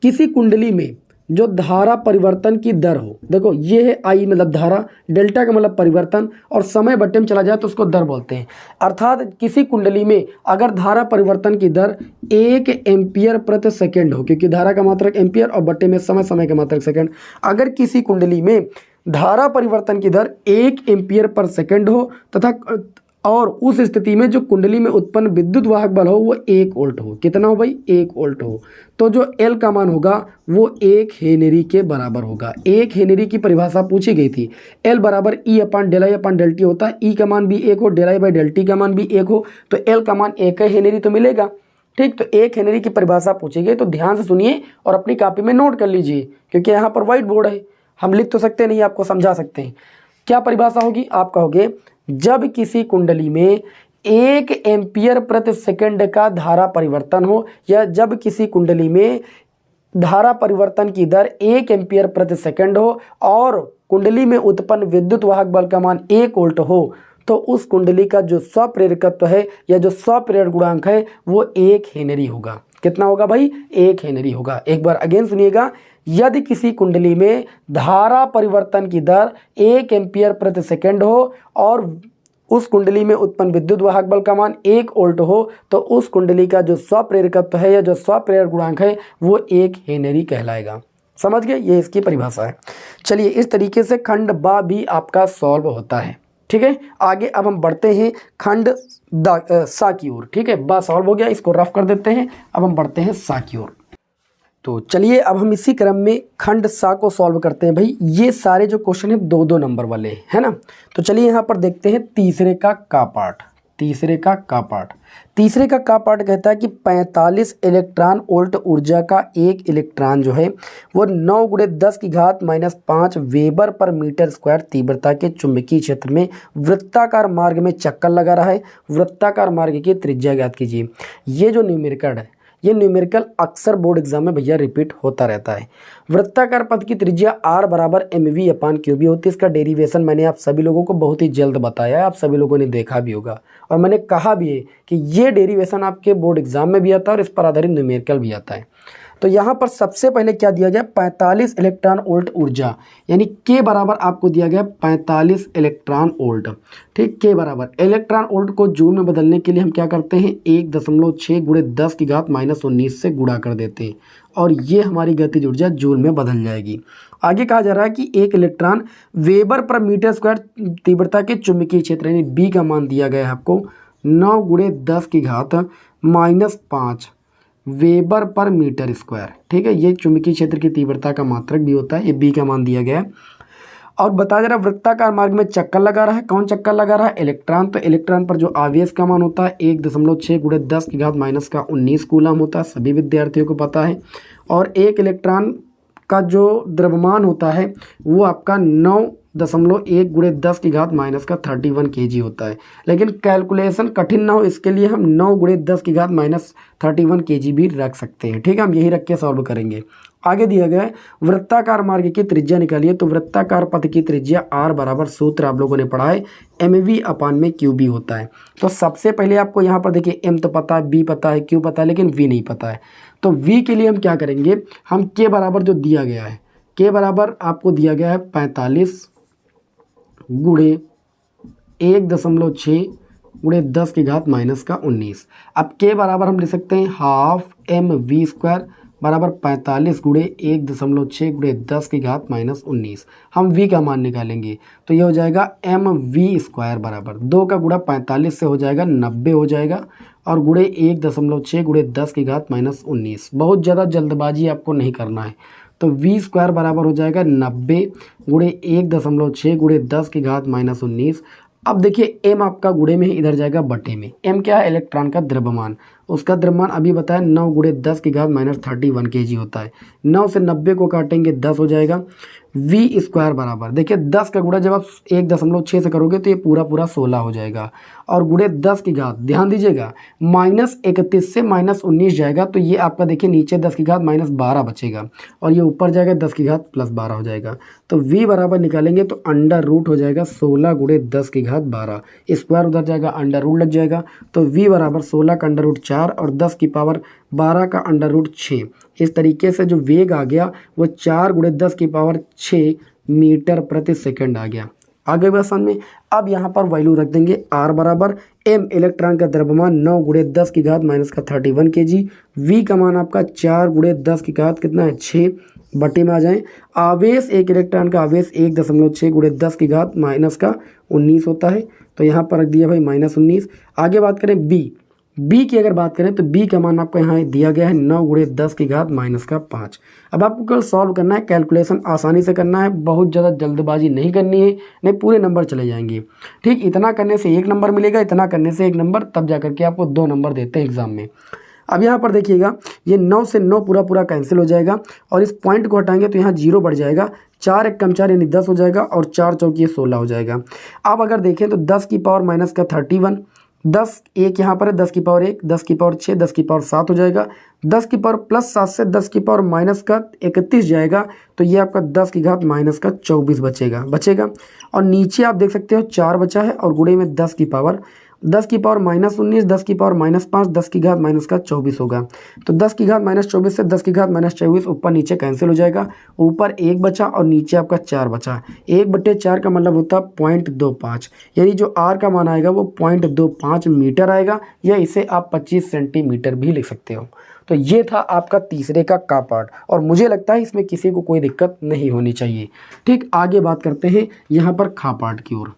किसी कुंडली में जो धारा परिवर्तन की दर हो, देखो ये है I मतलब धारा, डेल्टा का मतलब परिवर्तन, और समय बटे में चला जाए तो उसको दर बोलते हैं। अर्थात किसी कुंडली में अगर धारा परिवर्तन की दर 1 एम्पियर प्रति सेकेंड हो, क्योंकि धारा का मात्रक एम्पियर और बटे में समय का मात्रक सेकेंड, अगर किसी कुंडली में धारा परिवर्तन की दर 1 एम्पियर पर सेकेंड हो तथा और उस स्थिति में जो कुंडली में उत्पन्न विद्युत वाहक बल हो वो 1 वोल्ट हो। कितना हो भाई? 1 वोल्ट हो। तो जो एल का मान होगा वो 1 हेनरी के बराबर होगा। 1 हेनरी की परिभाषा पूछी गई थी। एल बराबर E upon del I upon del T होता है। ई का मान भी 1 हो, del I by del T का मान भी 1 हो, तो एल का मान 1 हेनरी तो मिलेगा। ठीक, तो 1 हेनरी की परिभाषा पूछी गई, तो ध्यान से सुनिए और अपनी कॉपी में नोट कर लीजिए, क्योंकि यहाँ पर व्हाइट बोर्ड है, हम लिख तो सकते नहीं, आपको समझा सकते हैं। क्या परिभाषा होगी? आप कहोगे जब किसी कुंडली में 1 एम्पियर प्रति सेकंड का धारा परिवर्तन हो, या जब किसी कुंडली में धारा परिवर्तन की दर 1 एम्पियर प्रति सेकंड हो और कुंडली में उत्पन्न विद्युत वाहक बल का मान 1 वोल्ट हो, तो उस कुंडली का जो स्वप्रेरकत्व है या जो स्वप्रेरण गुणांक है वो 1 हेनरी होगा। कितना होगा भाई? 1 हेनरी होगा। एक बार अगेन सुनिएगा, यदि किसी कुंडली में धारा परिवर्तन की दर 1 एम्पियर प्रति सेकंड हो और उस कुंडली में उत्पन्न विद्युत वाहक बल का मान 1 वोल्ट हो, तो उस कुंडली का जो स्वप्रेरकत्व है या जो स्वप्रेरण गुणांक है वो 1 हेनरी कहलाएगा। समझ गए? ये इसकी परिभाषा है। चलिए, इस तरीके से खंड बा भी आपका सॉल्व होता है। ठीक है, आगे अब हम बढ़ते हैं खंड सा की ओर। ठीक है, बा सॉल्व हो गया, इसको रफ कर देते हैं। अब हम बढ़ते हैं सा की ओर। तो चलिए अब हम इसी क्रम में खंड सा को सॉल्व करते हैं। भाई ये सारे जो क्वेश्चन है 2-2 नंबर वाले है ना। तो चलिए यहाँ पर देखते हैं तीसरे का पार्ट। तीसरे का पार्ट कहता है कि 45 इलेक्ट्रॉन वोल्ट ऊर्जा का एक इलेक्ट्रॉन जो है वो 9 × 10⁻⁵ वेबर पर मीटर स्क्वायर तीव्रता के चुंबकीय क्षेत्र में वृत्ताकार मार्ग में चक्कर लगा रहा है। वृत्ताकार मार्ग की त्रिज्या ज्ञात कीजिए। ये जो न्यूमेरिकल है, ये न्यूमेरिकल अक्सर बोर्ड एग्जाम में भैया रिपीट होता रहता है। वृत्ताकार पथ की त्रिज्या r बराबर mv अपान क्यूबी होती है। इसका डेरिवेशन मैंने आप सभी लोगों को बहुत ही जल्द बताया है, आप सभी लोगों ने देखा भी होगा और मैंने कहा भी है कि ये डेरिवेशन आपके बोर्ड एग्जाम में भी आता है और इस पर आधारित न्यूमेरिकल भी आता है। तो यहाँ पर सबसे पहले क्या दिया गया? 45 इलेक्ट्रॉन वोल्ट ऊर्जा, यानी के बराबर आपको दिया गया 45 इलेक्ट्रॉन वोल्ट। ठीक, के बराबर इलेक्ट्रॉन वोल्ट को जूल में बदलने के लिए हम क्या करते हैं? 1.6 × 10⁻⁻19 से गुणा कर देते हैं और ये हमारी गतिज ऊर्जा जूल में बदल जाएगी। आगे कहा जा रहा है कि एक इलेक्ट्रॉन वेबर पर मीटर स्क्वायर तीव्रता के चुंबकीय क्षेत्र, यानी बी का मान दिया गया है आपको 9 × 10⁻⁵ वेबर पर मीटर स्क्वायर। ठीक है, ये चुंबकीय क्षेत्र की तीव्रता का मात्रक भी होता है, ये बी का मान दिया गया है। और बताया जा रहा है वृत्ताकार मार्ग में चक्कर लगा रहा है। कौन चक्कर लगा रहा है? इलेक्ट्रॉन। तो इलेक्ट्रॉन पर जो आवेश का मान होता है 1.6 × 10⁻⁻19 कूलम होता है, सभी विद्यार्थियों को पता है। और एक इलेक्ट्रॉन का जो द्रव्यमान होता है वो आपका 9.1 × 10⁻31 kg होता है। लेकिन कैलकुलेशन कठिन ना हो इसके लिए हम 9 × 10⁻31 kg भी रख सकते हैं। ठीक है, हम यही रख के सॉल्व करेंगे। आगे दिया गया है वृत्ताकार मार्ग की त्रिज्या निकालिए। तो वृत्ताकार पथ की त्रिज्या r बराबर, सूत्र आप लोगों ने पढ़ा है, mv अपान में qb होता है। तो सबसे पहले आपको यहाँ पर देखिए m तो पता है, b पता है, q पता है, लेकिन v नहीं पता है। तो v के लिए हम क्या करेंगे? हम k बराबर जो दिया गया है, k बराबर आपको दिया गया है 45 × 1.6 × 10⁻⁻19। अब k बराबर हम लिख सकते हैं हाफ mv² बराबर 45 × 1.6 × 10⁻⁻19। हम v का मान निकालेंगे तो ये हो जाएगा mv² बराबर 2 का गुणा 45 से हो जाएगा 90 हो जाएगा और गुणे 1.6 × 10⁻⁻19। बहुत ज़्यादा जल्दबाजी आपको नहीं करना है। तो v² बराबर हो जाएगा 90 × 1.6 × 10⁻⁻19। अब देखिए m आपका गुणे में इधर जाएगा बटे में। m क्या है? इलेक्ट्रॉन का द्रव्यमान। उसका द्रव्यमान अभी बताया 9 × 10⁻31 kg होता है। 9 से 90 को काटेंगे 10 हो जाएगा। v² बराबर देखिए 10 का गुणा जब आप 1.6 से करोगे तो ये पूरा 16 हो जाएगा और गुणे 10 की घात, ध्यान दीजिएगा, -31 से -19 जाएगा तो ये आपका देखिए नीचे 10 की घात -12 बचेगा और ये ऊपर जाएगा 10 की घात +12 हो जाएगा। तो v बराबर निकालेंगे तो अंडर रूट हो जाएगा 16 × 10 की घात 12, स्क्वायर उधर जाएगा, अंडर रूट लग जाएगा। तो v बराबर 16 का अंडर रूट 4 और 10 की पावर 12 का अंडर रूट 6। इस तरीके से जो वेग आ गया वो 4 × 10 की पावर 6 मीटर प्रति सेकंड आ गया। आगे बसन में अब यहाँ पर वैल्यू रख देंगे r बराबर m इलेक्ट्रॉन का द्रव्यमान 9 × 10 की घात -31 kg, v का मान आपका 4 × 10 की घात कितना है 6 बटे में आ जाएं। आवेश एक इलेक्ट्रॉन का आवेश 1.6 गुणे 10 की घात माइनस का 19 होता है, तो यहाँ पर रख दिया भाई -19। आगे बात करें बी की अगर बात करें तो बी का मान आपको यहाँ दिया गया है 9 गुणे 10 की घात माइनस का 5। अब आपको केवल सॉल्व करना है, कैलकुलेशन आसानी से करना है, बहुत ज़्यादा जल्दबाजी नहीं करनी है, नहीं पूरे नंबर चले जाएंगे। ठीक, इतना करने से 1 नंबर मिलेगा, इतना करने से 1 नंबर, तब जा करके आपको 2 नंबर देते हैं एग्जाम में। अब यहाँ पर देखिएगा, ये 9 से 9 पूरा कैंसिल हो जाएगा और इस पॉइंट को हटाएंगे तो यहाँ 0 बढ़ जाएगा, 4 एक कम 4 यानी 10 हो जाएगा और 4 चौकी 16 हो जाएगा। अब अगर देखें तो 10 की पावर माइनस का 31, 10 एक यहाँ पर है, 10 की पावर 1, 10 की पावर 6, 10 की पावर 7 हो जाएगा, 10 की पावर प्लस 7 से 10 की पावर माइनस का 31 जाएगा, तो ये आपका 10 की घात माइनस का 24 बचेगा। और नीचे आप देख सकते हो 4 बचा है और गुणे में 10 की पावर -19, 10 की पावर -5, 10 की घात माइनस का 24 होगा। तो 10 की घात -24 से 10 की घात -24 ऊपर नीचे कैंसिल हो जाएगा, ऊपर 1 बचा और नीचे आपका 4 बचा। 1/4 का मतलब होता है 0.25, यानी जो आर का मान आएगा वो 0.25 मीटर आएगा, या इसे आप 25 सेंटीमीटर भी लिख सकते हो। तो ये था आपका तीसरे का पार्ट, और मुझे लगता है इसमें किसी को कोई दिक्कत नहीं होनी चाहिए। ठीक, आगे बात करते हैं यहाँ पर खा पार्ट की ओर।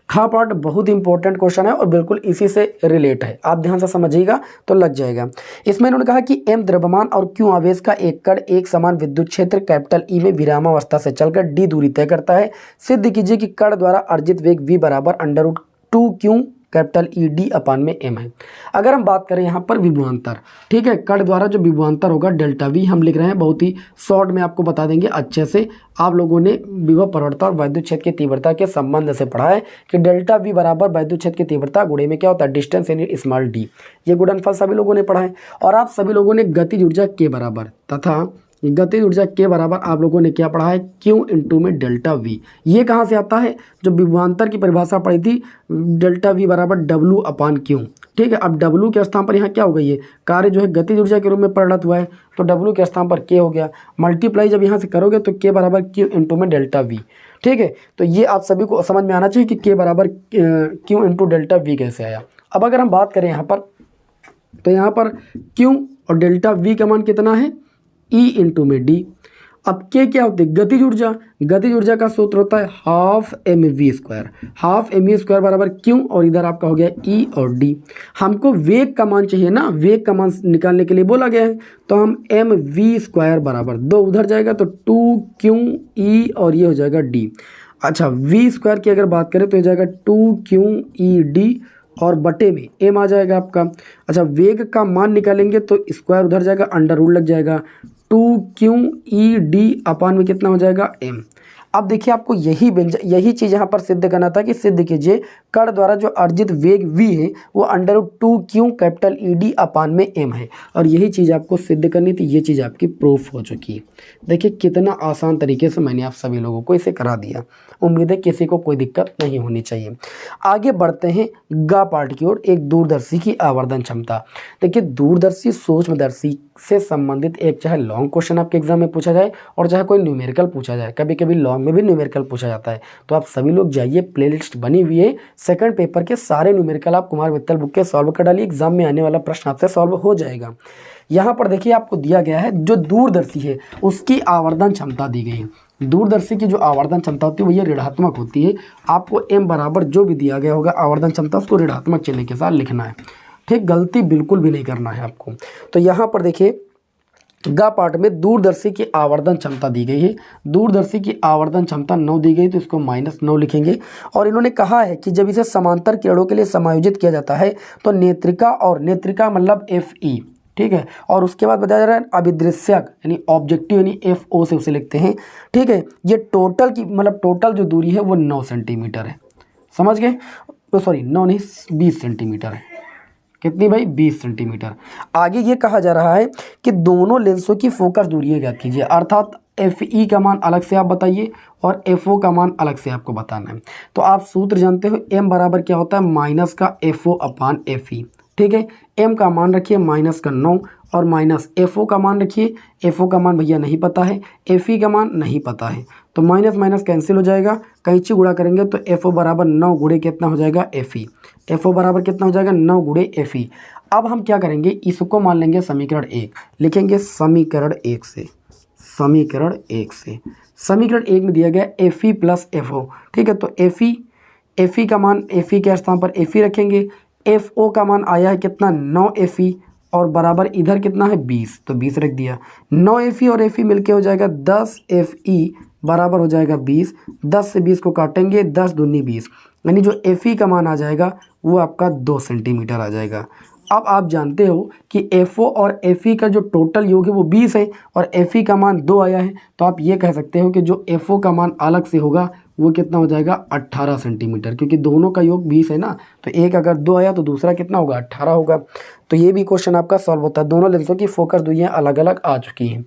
खा पार्ट बहुत इंपॉर्टेंट क्वेश्चन है और बिल्कुल इसी से रिलेट है, आप ध्यान से समझिएगा तो लग जाएगा। इसमें इन्होंने कहा कि m द्रव्यमान और q आवेश का एक कण एक समान विद्युत क्षेत्र कैपिटल E में विरामावस्था से चलकर d दूरी तय करता है। सिद्ध कीजिए कि कण द्वारा अर्जित वेग v बराबर √2q कैपिटल ED अपान में m है। अगर हम बात करें यहाँ पर विभवांतर, ठीक है, कण द्वारा जो विभवांतर होगा डेल्टा V हम लिख रहे हैं, बहुत ही शॉर्ट में आपको बता देंगे अच्छे से। आप लोगों ने विभव प्रवणता और वैद्युत क्षेत्र की तीव्रता के संबंध से पढ़ा है कि डेल्टा V बराबर वैद्युत क्षेत्र की तीव्रता गुणे में क्या होता है, डिस्टेंस यानी स्मॉल d। ये गुणनफल सभी लोगों ने पढ़ा है। और आप सभी लोगों ने गतिज ऊर्जा के बराबर तथा गतिज ऊर्जा के बराबर आप लोगों ने क्या पढ़ा है, Q इंटू में डेल्टा V। ये कहाँ से आता है, जो विभवांतर की परिभाषा पढ़ी थी, डेल्टा V बराबर W अपान Q। ठीक है, अब W के स्थान पर यहाँ क्या हो गई है, कार्य जो है गतिज ऊर्जा के रूप में परिणत हुआ है, तो W के स्थान पर K हो गया। मल्टीप्लाई जब यहाँ से करोगे तो K बराबर Q इंटू में डेल्टा V। ठीक है, तो ये आप सभी को समझ में आना चाहिए कि K बराबर Q इंटू डेल्टा V कैसे आया। अब अगर हम बात करें यहाँ पर, तो यहाँ पर Q और डेल्टा V का मान कितना है, E इंटू में D। अब के क्या होती है, गतिज ऊर्जा। गतिज ऊर्जा का सूत्र होता है हाफ mv² बराबर Q, और इधर आपका हो गया E और D। हमको वेग का मान चाहिए ना, वेग का मान निकालने के लिए बोला गया है, तो हम mv² बराबर 2 उधर जाएगा तो 2QE और ये हो जाएगा D। अच्छा, v² की अगर बात करें तो ये जाएगा 2QED और बटे में m आ जाएगा आपका। अच्छा, वेग का मान निकालेंगे तो स्क्वायर उधर जाएगा, अंडर रूट लग जाएगा, 2QED अपान में कितना हो जाएगा, m। अब देखिए, आपको यही चीज़ यहाँ पर सिद्ध करना था कि सिद्ध कीजिए कण द्वारा जो अर्जित वेग v है वो √2Q कैपिटल ED अपान में m है, और यही चीज़ आपको सिद्ध करनी थी। ये चीज़ आपकी प्रूफ हो चुकी है। देखिए कितना आसान तरीके से मैंने आप सभी लोगों को इसे करा दिया। उम्मीद है किसी को कोई दिक्कत नहीं होनी चाहिए। आगे बढ़ते हैं गा पार्ट की ओर, एक दूरदर्शी की आवर्धन क्षमता। देखिए, दूरदर्शी सूक्ष्मदर्शी से संबंधित एक चाहे लॉन्ग क्वेश्चन आपके एग्जाम में पूछा जाए और चाहे कोई न्यूमेरिकल पूछा जाए, कभी कभी लॉन्ग में भी न्यूमेरिकल पूछा जाता है, तो आप सभी लोग जाइए, प्लेलिस्ट बनी हुई है, सेकंड पेपर के सारे न्यूमेरिकल आप कुमार मित्तल बुक के सॉल्व कर डालिए, एग्जाम में आने वाला प्रश्न आपसे सॉल्व हो जाएगा। यहाँ पर देखिए, आपको दिया गया है जो दूरदर्शी है उसकी आवर्धन क्षमता दी गई है। दूरदर्शी की जो आवर्धन क्षमता होती है वो ये ऋणात्मक होती है। आपको m बराबर जो भी दिया गया होगा आवर्धन क्षमता, उसको ऋणात्मक चिन्ह के साथ लिखना है। ठीक, गलती बिल्कुल भी नहीं करना है आपको। तो यहाँ पर देखिए, गा पार्ट में दूरदर्शी की आवर्धन क्षमता दी गई है। दूरदर्शी की आवर्धन क्षमता 9 दी गई, तो इसको -9 लिखेंगे। और इन्होंने कहा है कि जब इसे समांतर किरणों के लिए समायोजित किया जाता है तो नेत्रिका, और नेत्रिका मतलब FE, ठीक है, और उसके बाद बताया जा रहा है अभिदृश्यक यानी ऑब्जेक्टिव यानी FO से उसे लिखते हैं। ठीक है, ये टोटल की मतलब टोटल जो दूरी है वो 9 सेंटीमीटर है, समझ गए, तो सॉरी 9 नहीं 20 सेंटीमीटर है। कितनी भाई, 20 सेंटीमीटर। आगे ये कहा जा रहा है कि दोनों लेंसों की फोकस दूरी ज्ञात कीजिए, अर्थात FE का मान अलग से आप बताइए और FO का मान अलग से आपको बताना है। तो आप सूत्र जानते हो, m बराबर क्या होता है, माइनस का FO अपान FE। ठीक है, m का मान रखिए -9 और माइनस FO का मान रखिए। FO का मान भैया नहीं पता है, FE का मान नहीं पता है, तो माइनस माइनस कैंसिल हो जाएगा, कैंची गुणा करेंगे तो FO बराबर 9 गुणे कितना हो जाएगा, FE। FO बराबर कितना हो जाएगा, 9 गुणे FE। अब हम क्या करेंगे, इसको मान लेंगे समीकरण 1, लिखेंगे समीकरण 1 से समीकरण 1 से। समीकरण 1 में दिया गया Fe प्लस FO, ठीक है। तो Fe का मान, Fe के स्थान पर Fe रखेंगे। FO का मान आया है कितना, 9 Fe, और बराबर इधर कितना है 20, तो 20 रख दिया। 9 Fe और Fe मिलके हो जाएगा 10 Fe बराबर हो जाएगा 20। 10 से 20 को काटेंगे, 10 दूनी 20, यानी जो Fe का मान आ जाएगा वो आपका 2 सेंटीमीटर आ जाएगा। अब आप जानते हो कि FO और Fe का जो टोटल योग है वो 20 है और Fe का मान 2 आया है, तो आप ये कह सकते हो कि जो FO का मान अलग से होगा वो कितना हो जाएगा 18 सेंटीमीटर, क्योंकि दोनों का योग 20 है ना, तो एक अगर 2 आया तो दूसरा कितना होगा 18 होगा। तो ये भी क्वेश्चन आपका सॉल्व होता है। दोनों लेंसों की फोकस दूरियाँ अलग अलग आ चुकी हैं।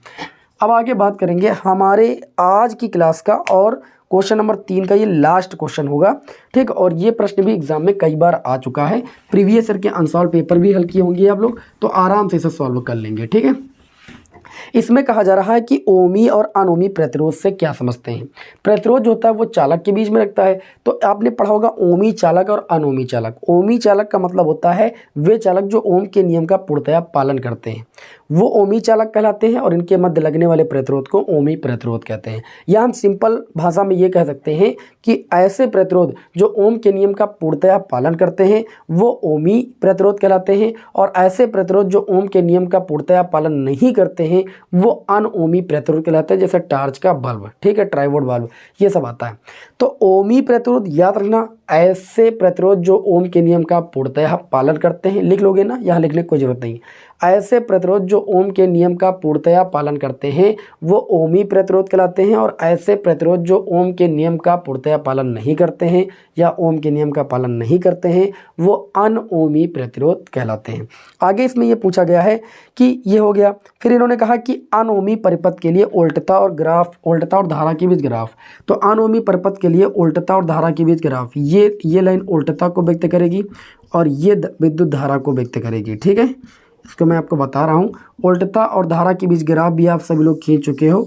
अब आगे बात करेंगे हमारे आज की क्लास का, और क्वेश्चन नंबर 3 का ये लास्ट क्वेश्चन होगा, ठीक। और ये प्रश्न भी एग्जाम में कई बार आ चुका है, प्रीवियस ईयर के अनसॉल्व पेपर भी हल किए होंगे आप लोग, तो आराम से इसे सॉल्व कर लेंगे, ठीक है। इसमें कहा जा रहा है कि ओमी और अनोमी प्रतिरोध से क्या समझते हैं। प्रतिरोध जो होता है वो चालक के बीच में रखता है, तो आपने पढ़ा होगा ओमी चालक और अनोमी चालक। ओमी चालक का मतलब होता है वे चालक जो ओम के नियम का पूर्णतया पालन करते हैं, वो ओमी चालक कहलाते हैं, और इनके मध्य लगने वाले प्रतिरोध को ओमी प्रतिरोध कहते हैं। या हम सिंपल भाषा में ये कह सकते हैं कि ऐसे प्रतिरोध जो ओम के नियम का पूर्णतया पालन करते हैं वो ओमी प्रतिरोध कहलाते हैं, और ऐसे प्रतिरोध जो ओम के नियम का पूर्णतया पालन नहीं करते हैं वो अनओमी प्रतिरोध कहलाते हैं, जैसे टार्च का बल्ब, ठीक है, ट्राइवोड बल्ब, ये सब आता है। तो ओमी प्रतिरोध याद रखना, ऐसे प्रतिरोध जो ओम के नियम का पूर्णतया पालन करते हैं, लिख लोगे ना, यहाँ लिखने की कोई जरूरत नहीं। ऐसे प्रतिरोध जो ओम के नियम का पूर्णतया पालन करते हैं वो ओमी प्रतिरोध कहलाते हैं, और ऐसे प्रतिरोध जो ओम के नियम का पूर्णतया पालन नहीं करते हैं या ओम के नियम का पालन नहीं करते हैं वो अनओमी प्रतिरोध कहलाते हैं। आगे इसमें ये पूछा गया है कि ये हो गया, फिर इन्होंने कहा कि अनओमी परिपथ के लिए उल्टता और ग्राफ, उल्टता और धारा के बीच ग्राफ। तो अनओमी परिपथ के लिए उल्टता और धारा के बीच ग्राफ, ये लाइन उल्टता को व्यक्त करेगी और ये विद्युत धारा को व्यक्त करेगी, ठीक है। इसको मैं आपको बता रहा हूँ, उल्टता और धारा के बीच ग्राफ भी आप सभी लोग खींच चुके हो,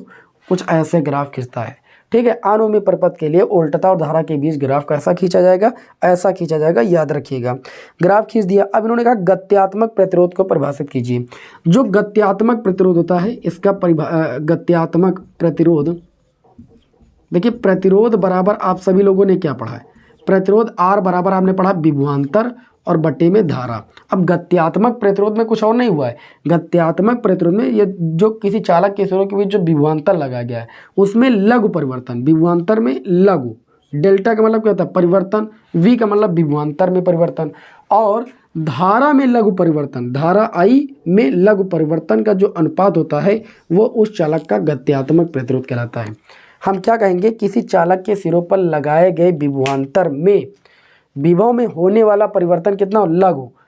कुछ ऐसे ग्राफ खींचता है, ठीक है। अनओमी परिपथ के लिए उल्टता और धारा के बीच ग्राफ कैसा खींचा जाएगा, ऐसा खींचा जाएगा, याद रखिएगा। ग्राफ खींच दिया। अब इन्होंने कहा गत्यात्मक प्रतिरोध को परिभाषित कीजिए। जो गत्यात्मक प्रतिरोध होता है इसका गत्यात्मक प्रतिरोध, देखिए प्रतिरोध बराबर आप सभी लोगों ने क्या पढ़ा है, प्रतिरोध R बराबर आपने पढ़ा विभवांतर और बटे में धारा। अब गत्यात्मक प्रतिरोध में कुछ और नहीं हुआ है, गत्यात्मक प्रतिरोध में ये जो किसी चालक के सिरों के बीच जो विभवांतर लगाया गया है उसमें लघु परिवर्तन, विभवांतर में लघु, डेल्टा का मतलब क्या होता है परिवर्तन, V का मतलब विभवांतर में परिवर्तन, और धारा में लघु परिवर्तन, धारा I में लघु परिवर्तन का जो अनुपात होता है वो उस चालक का गत्यात्मक प्रतिरोध कहलाता है। हम क्या कहेंगे, किसी चालक के सिरों पर लगाए गए विभवांतर में विभव में होने वाला परिवर्तन कितना हो,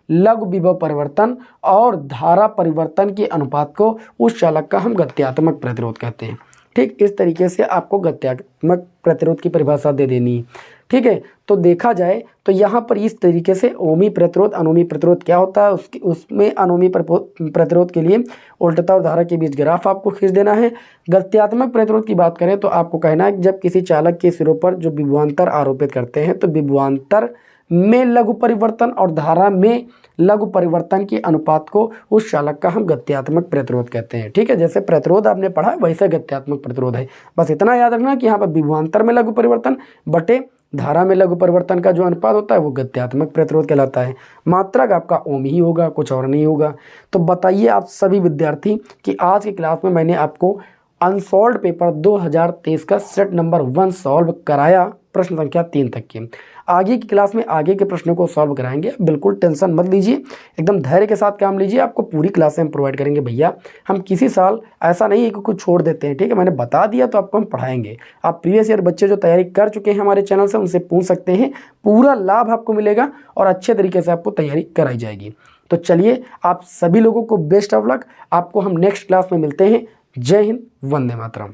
लघु विभव परिवर्तन और धारा परिवर्तन के अनुपात को उस चालक का हम गत्यात्मक प्रतिरोध कहते हैं, ठीक। इस तरीके से आपको गत्यात्मक प्रतिरोध की परिभाषा दे देनी, ठीक है। तो देखा जाए तो यहाँ पर इस तरीके से ओमी प्रतिरोध अनोमी प्रतिरोध क्या होता है, उसमें अनोमी प्रतिरोध के लिए उल्टता और धारा के बीच ग्राफ आपको खींच देना है। गत्यात्मक प्रतिरोध की बात करें तो आपको कहना है कि जब किसी चालक के सिरों पर जो विभवांतर आरोपित करते हैं तो विभवांतर में लघु परिवर्तन और धारा में लघु परिवर्तन के अनुपात को उस चालक का हम गत्यात्मक प्रतिरोध कहते हैं, ठीक है। जैसे प्रतिरोध आपने पढ़ा वैसे गत्यात्मक प्रतिरोध है। बस इतना याद रखना कि यहाँ पर विभवांतर में लघु परिवर्तन बटे धारा में लघु परिवर्तन का जो अनुपात होता है वो गत्यात्मक प्रतिरोध कहलाता है। मात्रक आपका ओम ही होगा, कुछ और नहीं होगा। तो बताइए आप सभी विद्यार्थी कि आज की क्लास में मैंने आपको अनसॉल्व्ड पेपर 2023 का सेट नंबर 1 सॉल्व कराया, प्रश्न संख्या 3 तक के। आगे की क्लास में आगे के प्रश्नों को सॉल्व कराएंगे, बिल्कुल टेंशन मत लीजिए, एकदम धैर्य के साथ काम लीजिए। आपको पूरी क्लासें हम प्रोवाइड करेंगे भैया, हम किसी साल ऐसा नहीं है कि कुछ छोड़ देते हैं, ठीक है। मैंने बता दिया तो आपको हम पढ़ाएंगे। आप प्रीवियस ईयर बच्चे जो तैयारी कर चुके हैं हमारे चैनल से उनसे पूछ सकते हैं, पूरा लाभ आपको मिलेगा और अच्छे तरीके से आपको तैयारी कराई जाएगी। तो चलिए आप सभी लोगों को बेस्ट ऑफ लक, आपको हम नेक्स्ट क्लास में मिलते हैं। जय हिंद, वंदे मातरम।